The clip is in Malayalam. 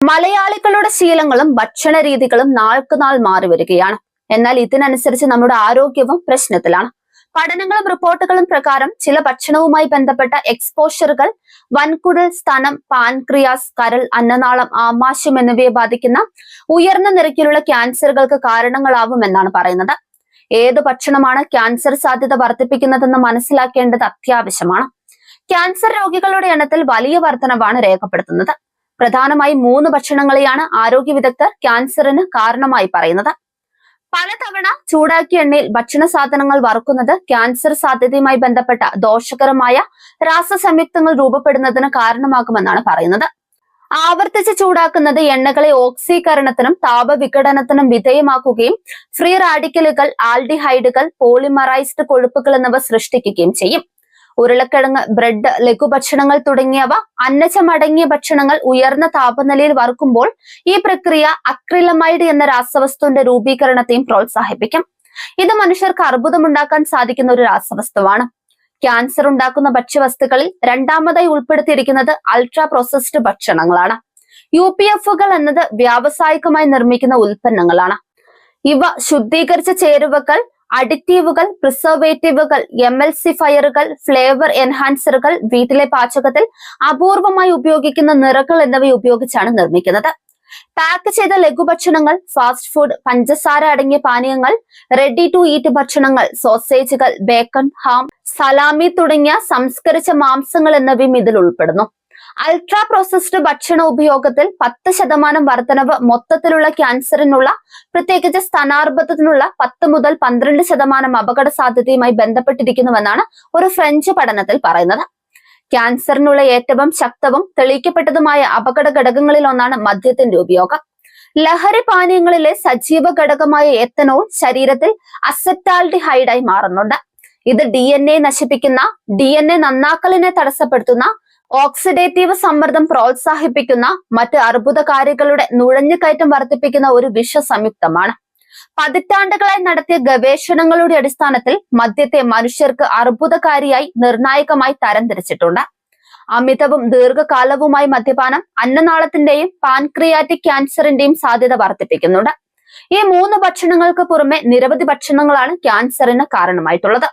മലയാളികളുടെ ശീലങ്ങളും ഭക്ഷണ രീതികളും നാൾക്കുനാൾ മാറി വരികയാണ്. എന്നാൽ ഇതിനനുസരിച്ച് നമ്മുടെ ആരോഗ്യവും പ്രശ്നത്തിലാണ്. പഠനങ്ങളും റിപ്പോർട്ടുകളും പ്രകാരം ചില ഭക്ഷണവുമായി ബന്ധപ്പെട്ട എക്സ്പോഷറുകൾ വൻകുടൽ, സ്തനം, പാൻക്രിയാസ്, കരൾ, അന്നനാളം, ആമാശയം എന്നിവയെ ബാധിക്കുന്ന ഉയർന്ന നിരക്കിലുള്ള ക്യാൻസറുകൾക്ക് കാരണങ്ങളാവുമെന്നാണ് പറയുന്നത്. ഏത് ഭക്ഷണമാണ് ക്യാൻസർ സാധ്യത വർദ്ധിപ്പിക്കുന്നതെന്ന് മനസ്സിലാക്കേണ്ടത് അത്യാവശ്യമാണ്. ക്യാൻസർ രോഗികളുടെ എണ്ണത്തിൽ വലിയ വർധനവാണ് രേഖപ്പെടുത്തുന്നത്. പ്രധാനമായി 3 ഭക്ഷണങ്ങളെയാണ് ആരോഗ്യ വിദഗ്ധർ ക്യാൻസറിന് കാരണമായി പറയുന്നത്. പലതവണ ചൂടാക്കിയ എണ്ണയിൽ ഭക്ഷണ സാധനങ്ങൾ വറുക്കുന്നത് ക്യാൻസർ സാധ്യതയുമായി ബന്ധപ്പെട്ട ദോഷകരമായ രാസസംയുക്തങ്ങൾ രൂപപ്പെടുന്നതിന് കാരണമാകുമെന്നാണ് പറയുന്നത്. ആവർത്തിച്ച് ചൂടാക്കുന്നത് എണ്ണകളെ ഓക്സീകരണത്തിനും താപവിഘടനത്തിനും വിധേയമാക്കുകയും ഫ്രീ റാഡിക്കലുകൾ, ആൽഡിഹൈഡുകൾ, പോളിമറൈസ്ഡ് കൊഴുപ്പുകൾ എന്നിവ സൃഷ്ടിക്കുകയും ചെയ്യും. ഉരുളക്കിഴങ്ങ്, ബ്രെഡ്, ലഘുഭക്ഷണങ്ങൾ തുടങ്ങിയവ അന്നജമടങ്ങിയ ഭക്ഷണങ്ങൾ ഉയർന്ന താപനിലയിൽ വറുക്കുമ്പോൾ ഈ പ്രക്രിയ അക്രിലമൈഡ് എന്ന രാസവസ്തുവിന്റെ രൂപീകരണത്തെയും പ്രോത്സാഹിപ്പിക്കും. ഇത് മനുഷ്യർക്ക് അർബുദമുണ്ടാക്കാൻ സാധിക്കുന്ന ഒരു രാസവസ്തുവാണ്. ക്യാൻസർ ഉണ്ടാക്കുന്ന ഭക്ഷ്യവസ്തുക്കളിൽ രണ്ടാമതായി ഉൾപ്പെടുത്തിയിരിക്കുന്നത് അൾട്രാ പ്രോസസ്ഡ് ഭക്ഷണങ്ങളാണ്. UPF-കൾ എന്നത് വ്യാവസായികമായി നിർമ്മിക്കുന്ന ഉൽപ്പന്നങ്ങളാണ്. ഇവ ശുദ്ധീകരിച്ച ചേരുവകൾ, അഡിറ്റീവുകൾ, പ്രിസർവേറ്റീവുകൾ, എംഎൽസിഫയറുകൾ, ഫ്ലേവർ എൻഹാൻസറുകൾ, വീട്ടിലെ പാചകത്തിൽ അപൂർവമായി ഉപയോഗിക്കുന്ന നിറങ്ങൾ എന്നിവ ഉപയോഗിച്ചാണ് നിർമ്മിക്കുന്നത്. പാക്ക് ചെയ്ത ലഘുഭക്ഷണങ്ങൾ, ഫാസ്റ്റ് ഫുഡ്, പഞ്ചസാര അടങ്ങിയ പാനീയങ്ങൾ, റെഡി ടു ഈറ്റ് ഭക്ഷണങ്ങൾ, സോസേജുകൾ, ബേക്കൺ, ഹാം, സലാമി തുടങ്ങിയ സംസ്കരിച്ച മാംസങ്ങൾ എന്നിവയും ഇതിൽ ഉൾപ്പെടുന്നു. അൾട്രാ പ്രോസസ്ഡ് ഭക്ഷണ ഉപയോഗത്തിൽ 10% വർധനവ് മൊത്തത്തിലുള്ള ക്യാൻസറിനുള്ള, പ്രത്യേകിച്ച് സ്ഥാനാർബുദത്തിനുള്ള 10 മുതൽ 12% അപകട സാധ്യതയുമായി ബന്ധപ്പെട്ടിരിക്കുന്നുവെന്നാണ് ഒരു ഫ്രഞ്ച് പഠനത്തിൽ പറയുന്നത്. ക്യാൻസറിനുള്ള ഏറ്റവും ശക്തവും തെളിയിക്കപ്പെട്ടതുമായ അപകട ഘടകങ്ങളിൽ ഒന്നാണ് മദ്യത്തിന്റെ ഉപയോഗം. ലഹരി പാനീയങ്ങളിലെ സജീവ ഘടകമായ എത്തനോൾ ശരീരത്തിൽ അസറ്റാൽഡിഹൈഡായി മാറുന്നുണ്ട്. ഇത് DNA നശിപ്പിക്കുന്ന, DNA നന്നാക്കലിനെ തടസ്സപ്പെടുത്തുന്ന, ഓക്സിഡേറ്റീവ് സമ്മർദ്ദം പ്രോത്സാഹിപ്പിക്കുന്ന, മറ്റ് അർബുദകാരികളുടെ നുഴഞ്ഞുകയറ്റം വർദ്ധിപ്പിക്കുന്ന ഒരു വിഷസംയുക്തമാണ്. പതിറ്റാണ്ടുകളായി നടത്തിയ ഗവേഷണങ്ങളുടെ അടിസ്ഥാനത്തിൽ മദ്യത്തെ മനുഷ്യർക്ക് അർബുദകാരിയായി നിർണായകമായി തരംതിരിച്ചിട്ടുണ്ട്. അമിതവും ദീർഘകാലവുമായി മദ്യപാനം അന്നനാളത്തിന്റെയും പാൻക്രിയാറ്റിക് ക്യാൻസറിന്റെയും സാധ്യത വർദ്ധിപ്പിക്കുന്നുണ്ട്. ഈ 3 ഭക്ഷണങ്ങൾക്ക് പുറമെ നിരവധി ഭക്ഷണങ്ങളാണ് ക്യാൻസറിന് കാരണമായിട്ടുള്ളത്.